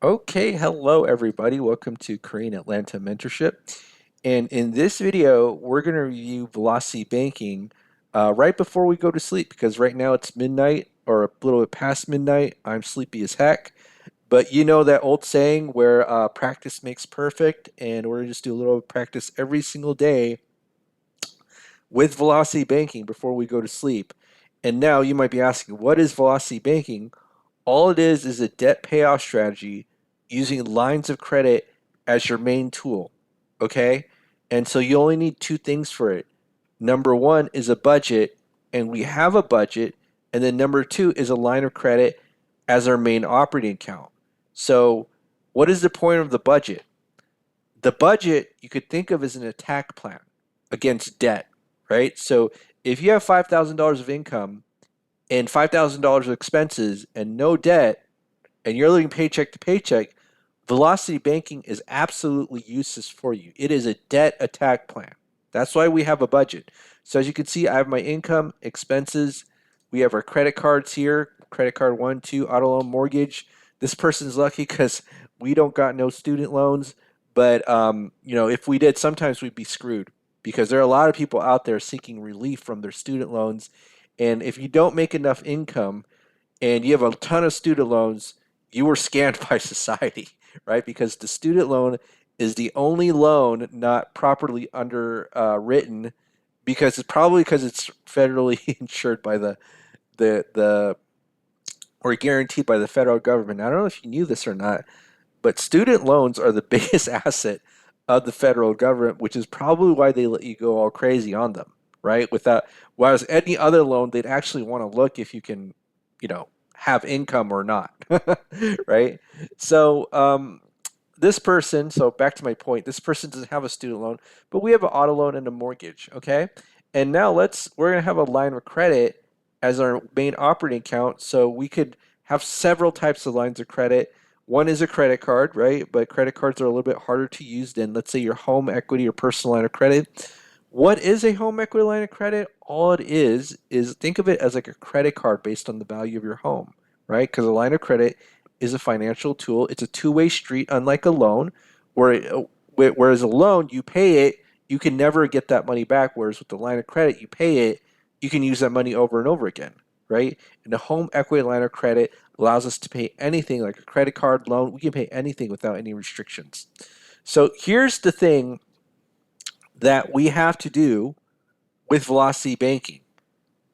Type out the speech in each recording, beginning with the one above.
Okay, hello everybody. Welcome to Korean Atlanta Mentorship. And in this video, we're going to review velocity banking right before we go to sleep because right now it's midnight or a little bit past midnight. I'm sleepy as heck. But you know that old saying where practice makes perfect, and we're going to just do a little practice every single day with velocity banking before we go to sleep. And now you might be asking, what is velocity banking? All it is a debt payoff strategy using lines of credit as your main tool. Okay? And so you only need two things for it. Number one is a budget, and we have a budget. And then number two is a line of credit as our main operating account. So, what is the point of the budget? The budget you could think of as an attack plan against debt, right? So, if you have $5,000 of income and $5,000 of expenses and no debt, and you're living paycheck to paycheck, velocity banking is absolutely useless for you. It is a debt attack plan. That's why we have a budget. So as you can see, I have my income, expenses. We have our credit cards here, credit card one, two, auto loan, mortgage. This person's lucky because we don't got no student loans. But if we did, sometimes we'd be screwed because there are a lot of people out there seeking relief from their student loans. And if you don't make enough income, and you have a ton of student loans, you were scammed by society, right? Because the student loan is the only loan not properly underwritten because it's federally insured by the or guaranteed by the federal government. I don't know if you knew this or not, but student loans are the biggest asset of the federal government, which is probably why they let you go all crazy on them, right? Without, whereas any other loan, they'd actually want to look if you can, have income or not, right? So, this person, so back to my point, this person doesn't have a student loan, but we have an auto loan and a mortgage, okay? And now we're gonna have a line of credit as our main operating account, so we could have several types of lines of credit. One is a credit card, right? But credit cards are a little bit harder to use than, let's say, your home equity or personal line of credit. What is a home equity line of credit? All it is think of it as like a credit card based on the value of your home, right? Because a line of credit is a financial tool. It's a two-way street, unlike a loan, whereas a loan, you pay it, you can never get that money back. Whereas with the line of credit, you pay it, you can use that money over and over again, right? And a home equity line of credit allows us to pay anything like a credit card, loan. We can pay anything without any restrictions. So here's the thing that we have to do with velocity banking.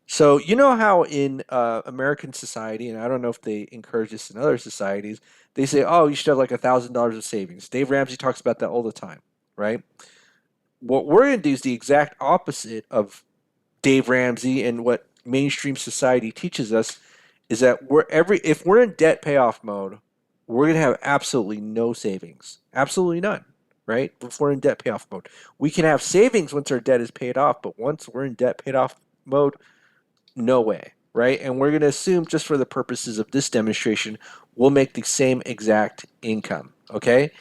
So you know how in American society, and I don't know if they encourage this in other societies, they say, "Oh, you should have like $1,000 of savings." Dave Ramsey talks about that all the time, right? What we're going to do is the exact opposite of Dave Ramsey and what mainstream society teaches us is that if we're in debt payoff mode, we're going to have absolutely no savings, absolutely none, right? If we're in debt payoff mode, we can have savings once our debt is paid off, but once we're in debt paid off mode, no way, right? And we're going to assume, just for the purposes of this demonstration, we'll make the same exact income, okay?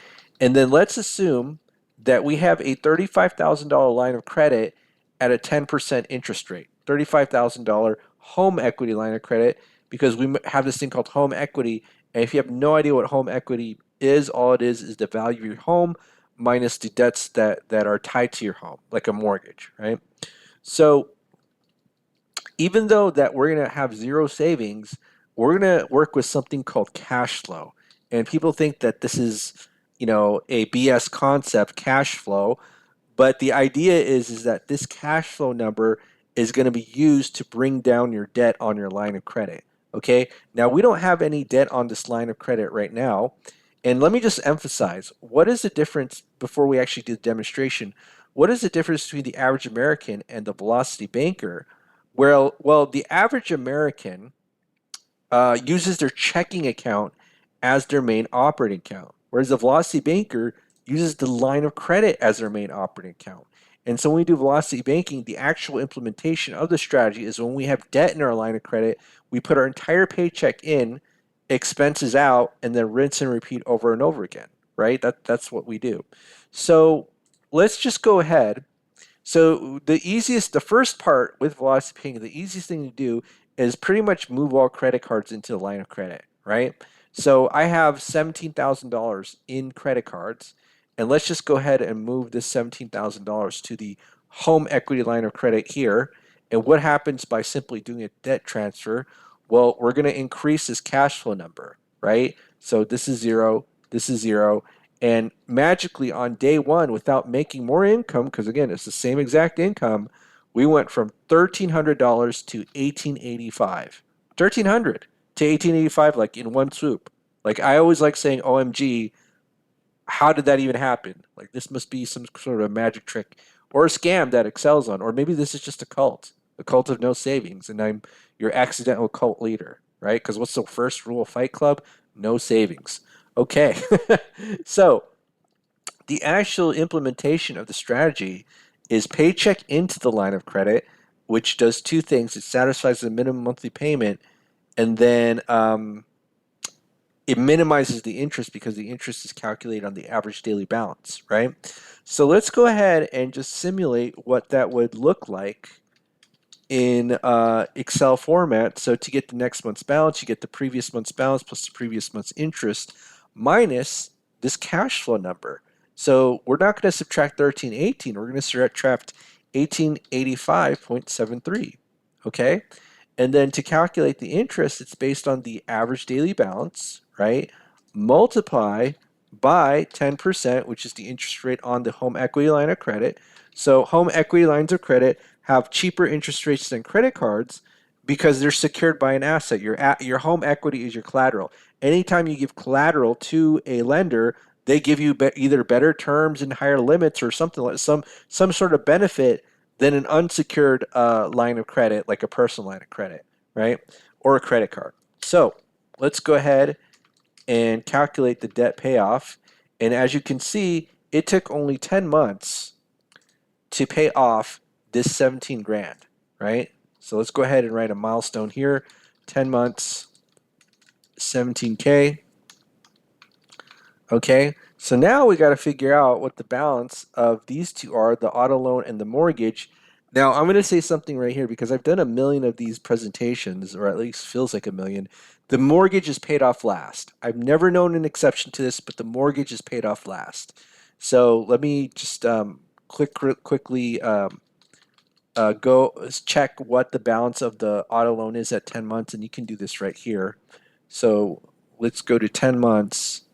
And then let's assume that we have a $35,000 line of credit at a 10% interest rate, $35,000 home equity line of credit, because we have this thing called home equity. And if you have no idea what home equity is, all it is the value of your home minus the debts that are tied to your home, like a mortgage, right? So even though that we're going to have zero savings, we're going to work with something called cash flow. And people think that this is, a BS concept, cash flow. But the idea is that this cash flow number is going to be used to bring down your debt on your line of credit. Okay. Now we don't have any debt on this line of credit right now. And let me just emphasize, what is the difference before we actually do the demonstration? What is the difference between the average American and the velocity banker? Well, the average American uses their checking account as their main operating account, whereas the velocity banker uses the line of credit as their main operating account. And so when we do velocity banking, the actual implementation of the strategy is when we have debt in our line of credit, we put our entire paycheck in, expenses out, and then rinse and repeat over and over again, right? That's what we do. So let's just go ahead. So the first part with velocity banking, the easiest thing to do is pretty much move all credit cards into the line of credit, right? So I have $17,000 in credit cards, and let's just go ahead and move this $17,000 to the home equity line of credit here. And what happens by simply doing a debt transfer? Well, we're going to increase this cash flow number, right? So this is zero, and magically on day one, without making more income, because again, it's the same exact income, we went from $1,300 to 1885. 1,300 to 1885, like in one swoop. Like I always like saying, OMG, how did that even happen? Like this must be some sort of magic trick or a scam that Excel's on, or maybe this is just a cult of no savings, and I'm your accidental cult leader, right? Because what's the first rule of Fight Club? No savings. Okay, so the actual implementation of the strategy is paycheck into the line of credit, which does two things. It satisfies the minimum monthly payment, and then it minimizes the interest because the interest is calculated on the average daily balance, right? So let's go ahead and just simulate what that would look like in Excel format. So to get the next month's balance, you get the previous month's balance plus the previous month's interest minus this cash flow number. So we're not going to subtract 1318. We're going to subtract 1885.73. Okay? And then to calculate the interest, it's based on the average daily balance, right? Multiply by 10%, which is the interest rate on the home equity line of credit. So home equity lines of credit have cheaper interest rates than credit cards because they're secured by an asset. Your home equity is your collateral. Anytime you give collateral to a lender, they give you either better terms and higher limits or something like some sort of benefit than an unsecured line of credit, like a personal line of credit, right? Or a credit card. So let's go ahead and calculate the debt payoff. And as you can see, it took only 10 months to pay off this 17 grand, right? So let's go ahead and write a milestone here. 10 months, 17K. Okay, so now we got to figure out what the balance of these two are, the auto loan and the mortgage. Now, I'm going to say something right here because I've done a million of these presentations, or at least feels like a million. The mortgage is paid off last. I've never known an exception to this, but the mortgage is paid off last. So let me just quickly go check what the balance of the auto loan is at 10 months, and you can do this right here. So let's go to 10 months.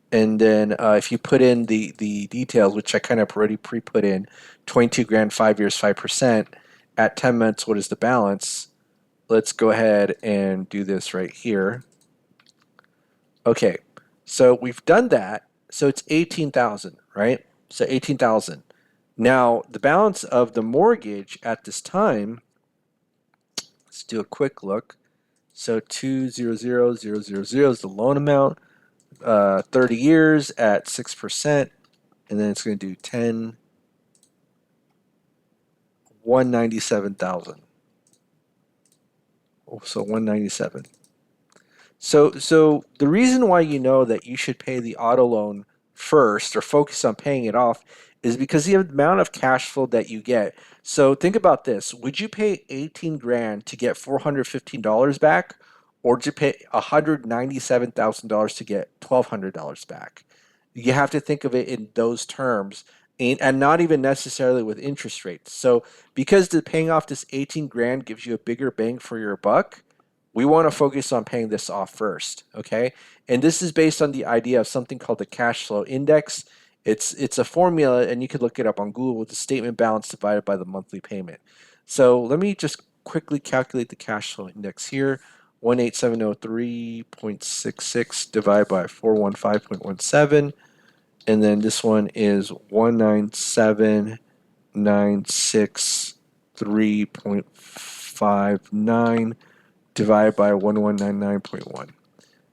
And then if you put in the details, which I kind of already pre-put in, 22 grand, 5 years, 5%, at 10 months, what is the balance? Let's go ahead and do this right here. Okay, so we've done that. So it's 18,000, right? So 18,000. Now, the balance of the mortgage at this time, let's do a quick look. So 200,000 is the loan amount. 30 years at 6%, and then it's going to do 10, 197,000. So 197. So the reason why you know that you should pay the auto loan first or focus on paying it off is because the amount of cash flow that you get. So think about this. Would you pay 18 grand to get $415 back, or would you pay $197,000 to get $1,200 back? You have to think of it in those terms, and not even necessarily with interest rates. So because the paying off this 18 grand gives you a bigger bang for your buck, we want to focus on paying this off first, okay? And this is based on the idea of something called the cash flow index. It's a formula, and you could look it up on Google, with the statement balance divided by the monthly payment. So let me just quickly calculate the cash flow index here. 18703.66 divided by 415.17. And then this one is 197,963.59 divided by 1199.1.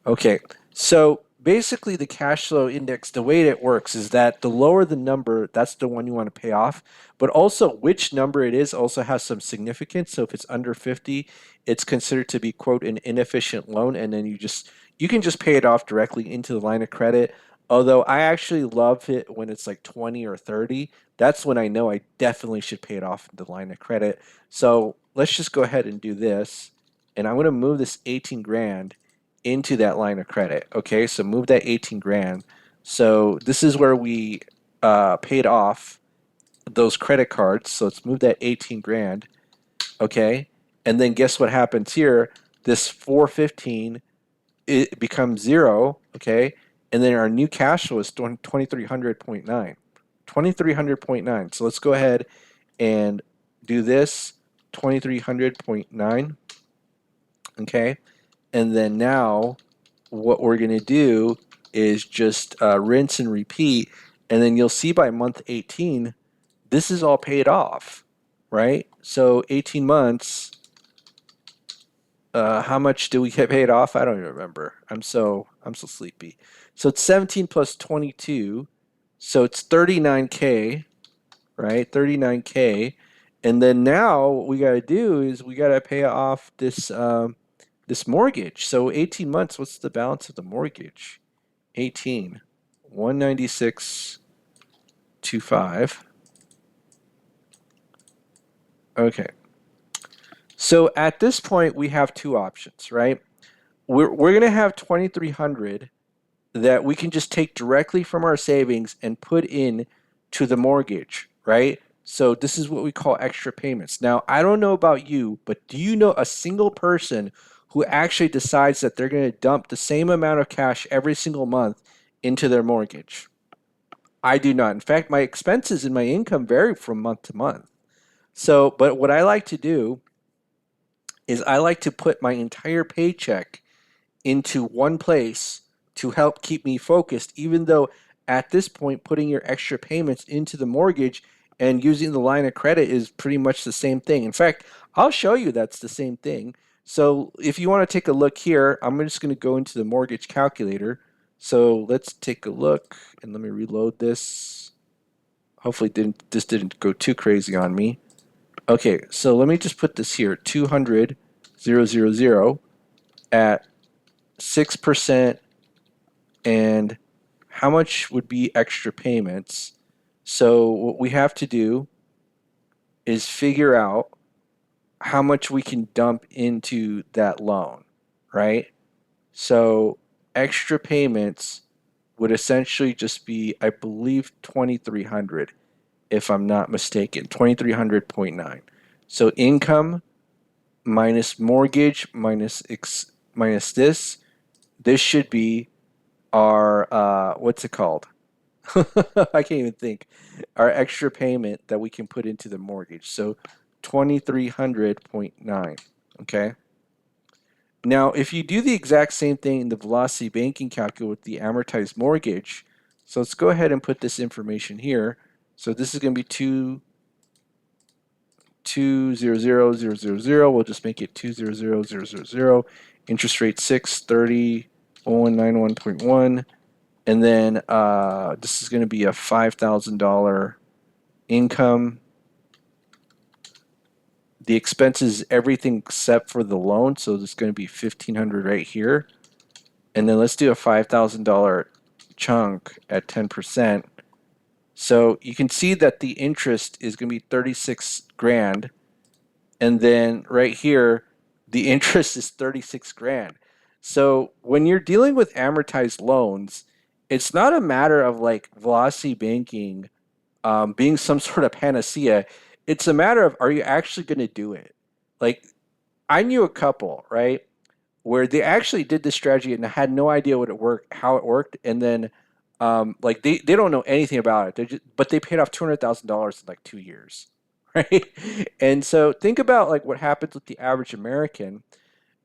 Okay, so basically the cash flow index, the way it works is that the lower the number, that's the one you want to pay off. But also which number it is also has some significance. So if it's under 50, it's considered to be, quote, an inefficient loan, and then you can just pay it off directly into the line of credit. Although I actually love it when it's like 20 or 30. That's when I know I definitely should pay it off in the line of credit. So let's just go ahead and do this. And I'm going to move this 18 grand into that line of credit. Okay, so move that 18 grand. So this is where we paid off those credit cards. So let's move that 18 grand. Okay, and then guess what happens here? This 415, it becomes zero. Okay, and then our new cash flow is 2300.9. 2300.9. So let's go ahead and do this 2300.9. Okay, and then now what we're going to do is just rinse and repeat, and then you'll see by month 18 this is all paid off, right? So 18 months, how much do we get paid off? I don't even remember. I'm so sleepy. So it's 17 plus 22, so it's 39K, right? 39K. And then now what we got to do is we got to pay off this mortgage. So 18 months, what's the balance of the mortgage? 18, 196.25. Okay. So at this point, we have two options, right? We're going to have 2,300 that we can just take directly from our savings and put in to the mortgage, right? So this is what we call extra payments. Now, I don't know about you, but do you know a single person who actually decides that they're going to dump the same amount of cash every single month into their mortgage? I do not. In fact, my expenses and my income vary from month to month. So, but what I like to do is I like to put my entire paycheck into one place to help keep me focused, even though at this point, putting your extra payments into the mortgage and using the line of credit is pretty much the same thing. In fact, I'll show you that's the same thing. So if you want to take a look here, I'm just going to go into the mortgage calculator. So let's take a look, and let me reload this. Hopefully this didn't go too crazy on me. Okay, so let me just put this here, 200,000 at 6%, and how much would be extra payments? So what we have to do is figure out how much we can dump into that loan, right? So extra payments would essentially just be, I believe, 2,300, if I'm not mistaken, 2,300.9. So income minus mortgage minus this should be our what's it called? I can't even think. Our extra payment that we can put into the mortgage. So 2,300.9. Okay. Now, if you do the exact same thing in the velocity banking calculator with the amortized mortgage, so let's go ahead and put this information here. So this is going to be 200,000. We'll just make it 200,000. Interest rate 630,191.1. And then this is going to be a $5,000 income. The expenses, everything except for the loan. So there's going to be 1,500 right here. And then let's do a $5,000 chunk at 10%. So you can see that the interest is going to be 36 grand. And then right here, the interest is 36 grand. So when you're dealing with amortized loans, it's not a matter of like velocity banking being some sort of panacea. It's a matter of, are you actually going to do it? Like, I knew a couple, right, where they actually did this strategy and had no idea how it worked, and then like they don't know anything about it. But they paid off $200,000 in like 2 years, right? And so think about like what happens with the average American.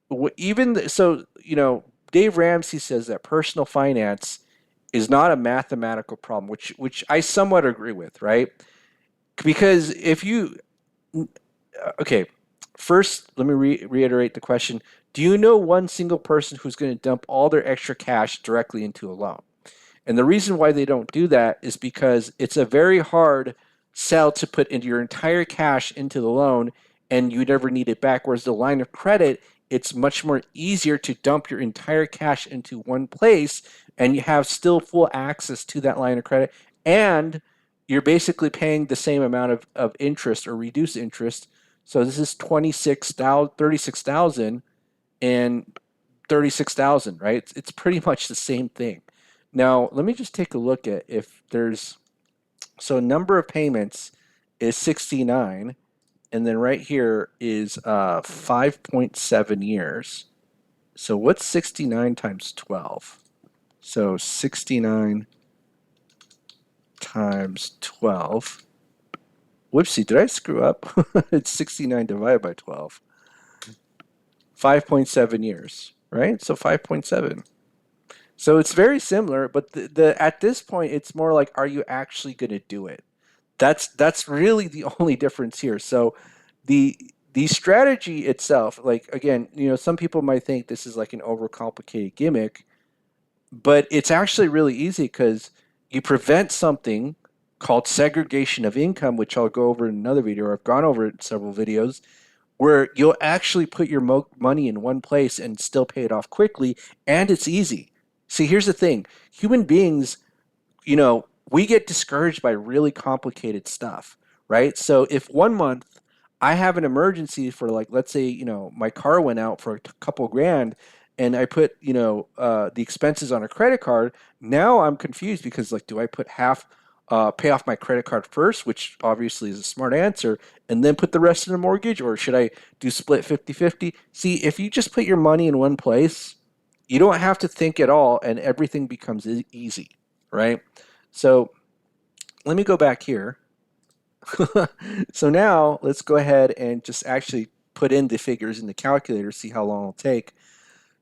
So Dave Ramsey says that personal finance is not a mathematical problem, which I somewhat agree with, right? Because if you okay, first let me reiterate the question: do you know one single person who's going to dump all their extra cash directly into a loan? And the reason why they don't do that is because it's a very hard sell to put into your entire cash into the loan and you never need it back. Whereas the line of credit, it's much more easier to dump your entire cash into one place and you have still full access to that line of credit. And you're basically paying the same amount of interest or reduced interest. So this is 36,000, and 36,000, right? It's pretty much the same thing. Now, let me just take a look at if there's, so number of payments is 69, and then right here is 5.7 years. So what's 69 times 12? So 69 times 12. Whoopsie, did I screw up? It's 69 divided by 12. 5.7 years, right? So 5.7. So it's very similar, but the at this point it's more like, are you actually going to do it? That's really the only difference here. So the strategy itself, like again, some people might think this is like an overcomplicated gimmick, but it's actually really easy because you prevent something called segregation of income, which I'll go over in another video, or I've gone over it in several videos, where you'll actually put your money in one place and still pay it off quickly, and it's easy. See, here's the thing. Human beings, we get discouraged by really complicated stuff, right? So if one month I have an emergency for, like, let's say, my car went out for a couple grand, and I put, the expenses on a credit card, now I'm confused because, like, do I put half, pay off my credit card first, which obviously is a smart answer, and then put the rest in a mortgage, or should I do split 50-50? See, if you just put your money in one place, you don't have to think at all, and everything becomes easy, right? So let me go back here. So now let's go ahead and just actually put in the figures in the calculator, see how long it'll take.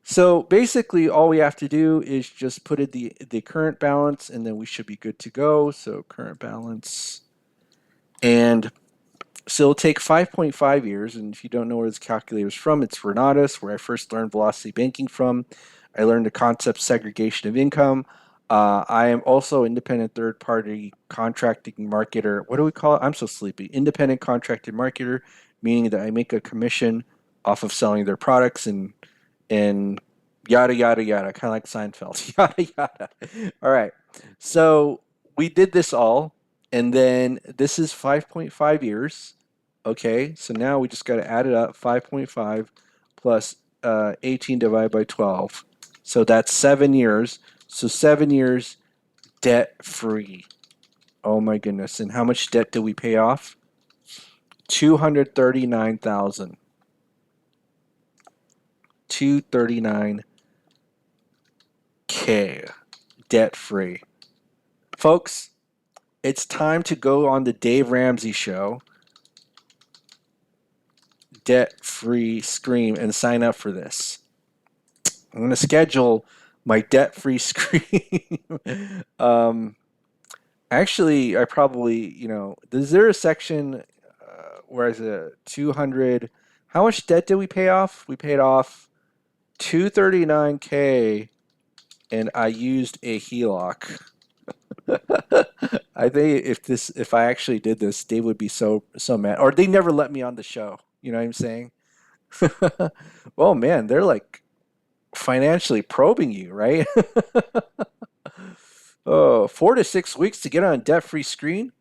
So basically all we have to do is just put in the current balance, and then we should be good to go. So current balance, and so it'll take 5.5 years. And if you don't know where this calculator is from, it's Renatus, where I first learned velocity banking from. I learned the concept segregation of income. I am also independent third-party contracting marketer. What do we call it? I'm so sleepy. Independent contracted marketer, meaning that I make a commission off of selling their products, and yada yada yada, kind of like Seinfeld. Yada yada. All right. So we did this all, and then this is 5.5 years. Okay. So now we just got to add it up. 5.5 plus 18 divided by 12. So that's 7 years. So 7 years debt free. Oh my goodness. And how much debt did we pay off? 239,000. 239K debt free. Folks, it's time to go on the Dave Ramsey show, debt free scream, and sign up for this. I'm going to schedule my debt free scream. Actually, I probably, is there a section where is it 200? How much debt did we pay off? We paid off 239K, and I used a HELOC. I think if I actually did this, Dave would be so mad. Or they never let me on the show. You know what I'm saying? Oh man, they're like financially probing you, right? Oh, 4 to 6 weeks to get on a debt-free screen.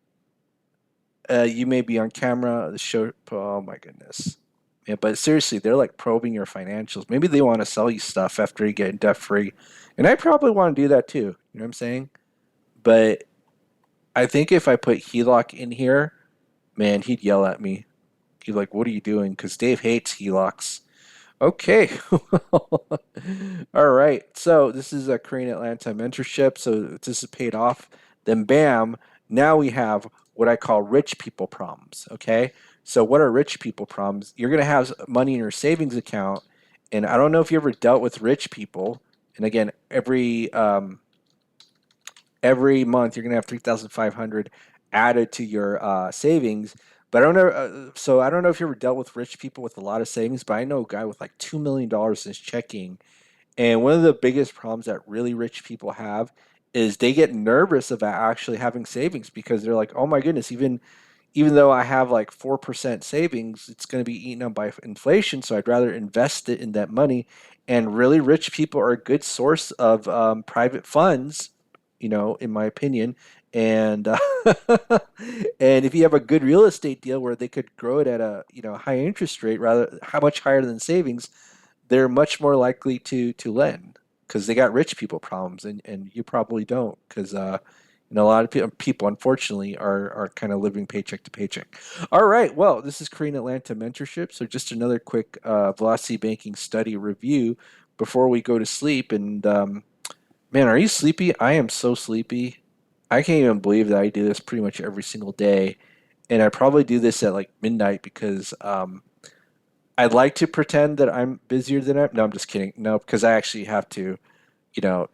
You may be on camera. The show. Oh my goodness. Yeah, but seriously, they're like probing your financials. Maybe they want to sell you stuff after you get debt-free, and I probably want to do that too. You know what I'm saying? But I think if I put HELOC in here, man, he'd yell at me. He'd like, "What are you doing?" Because Dave hates HELOCs. Okay. All right. So this is a Korean Atlanta mentorship. So this is paid off. Then bam, now we have what I call rich people problems. Okay. So what are rich people problems? You're going to have money in your savings account. And I don't know if you ever dealt with rich people. And again, every month you're going to have 3,500 added to your savings. But I don't know. So I don't know if you ever dealt with rich people with a lot of savings, but I know a guy with like $2 million in his checking. And one of the biggest problems that really rich people have is they get nervous about actually having savings because they're like, oh my goodness, even though I have like 4% savings, it's going to be eaten up by inflation. So I'd rather invest it in that money. And really rich people are a good source of private funds, in my opinion. And and if you have a good real estate deal where they could grow it at a high interest rate, rather how much higher than savings, they're much more likely to lend because they got rich people problems, and you probably don't because a lot of people unfortunately are kind of living paycheck to paycheck. All right, well, this is Korean Atlanta Mentorship, so just another quick velocity banking study review before we go to sleep. And man, are you sleepy? I am so sleepy. I can't even believe that I do this pretty much every single day, and I probably do this at like midnight because I'd like to pretend that I'm busier than I. No, I'm just kidding. No, because I actually have to,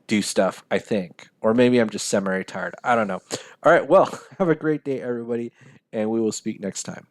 do stuff. I think, or maybe I'm just semi-retired. I don't know. All right. Well, have a great day, everybody, and we will speak next time.